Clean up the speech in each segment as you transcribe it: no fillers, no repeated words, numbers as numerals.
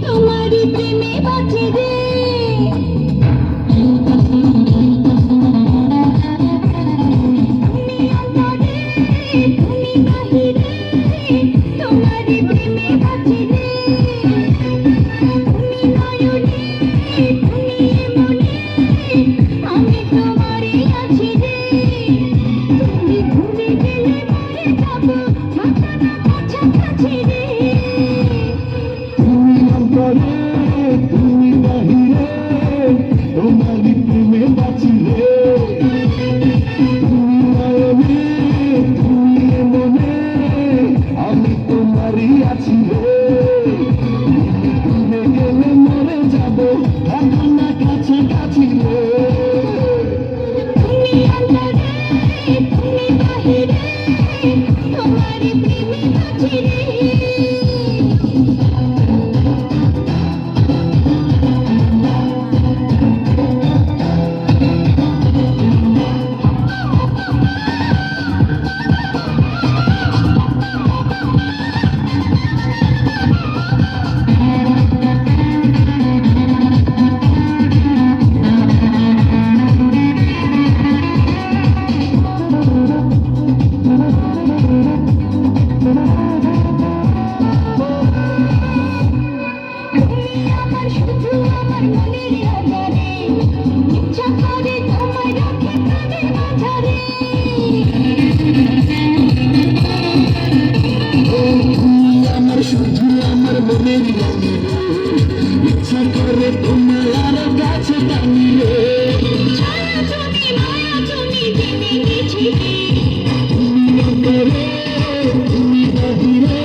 তোমারি প্রেমে বাঁচি রে তুমি অন্তরে তুমি বাহিরে তোমারি প্রেমে বাঁচি রে তুমি নয়নে তুমি মনে আমি তোমারই আছি রে তুমি ঘুরে গেলে মরে যাব মাথাটা কাছাকাছি রে তুমি বাহিরে তোমারি প্রেমে বাঁচি রে তুমি নয়নে তুমি মনে আমি তোমারই আছি রে তুমি গেলে মরে যাব এখন না কাছাকাছি রে তুমি অন্তরে তুমি বাহিরে তোমারি প্রেমে বাঁচি রে আমার শুধু আমার মনের আধারে ইচ্ছা করে তোমায় রাখি প্রাণের মাঝারে আমার শুধু আমার মনের ইচ্ছা করে তোমার আর কাছে টানিয়ে ছায়া তুমি মায়া তুমি জেনে গেছি তুমি অন্তরে তুমি বাহিরে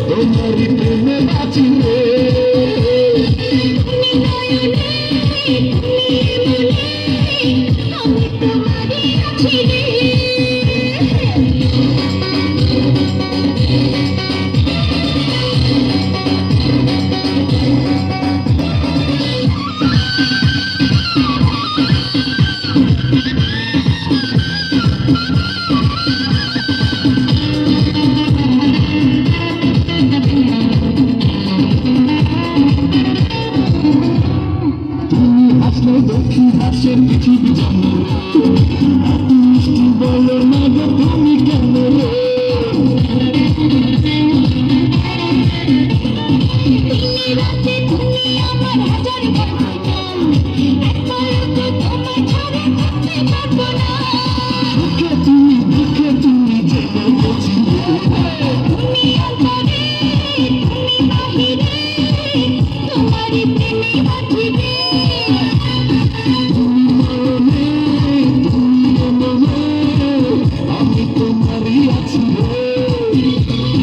তোমারি প্রেমে বাঁচি রে তুমি নয়নে তুমি মনে আমি তোমারই আছি রে তুমি হাসলে দেখি হাসের পৃথিবী জানো এত মিষ্টি বলো না গো তুমি কেন রে দিনে রাতে তুমি আমার হাজার বন্ধন একবার তো তোমায় ছাড়া থাকতে পারবো না বুকে তুমি জেনে গেছি তুমি অন্তরে তুমি বাহিরে তোমারি প্রেমে বাঁচি রে তুমি মনে তুমি মনে আমি তোমারই আছি রে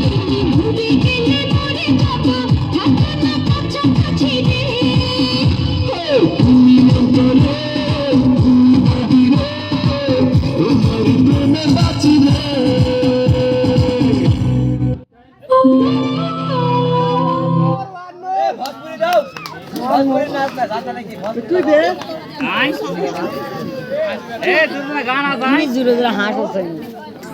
তুমি ঘুরে গেলে মরে যাব থাকো না কাছাকাছি রে তুমি অন্তরে তুমি বাহিরে তোমারি প্রেমে বাঁচি রে গান আছে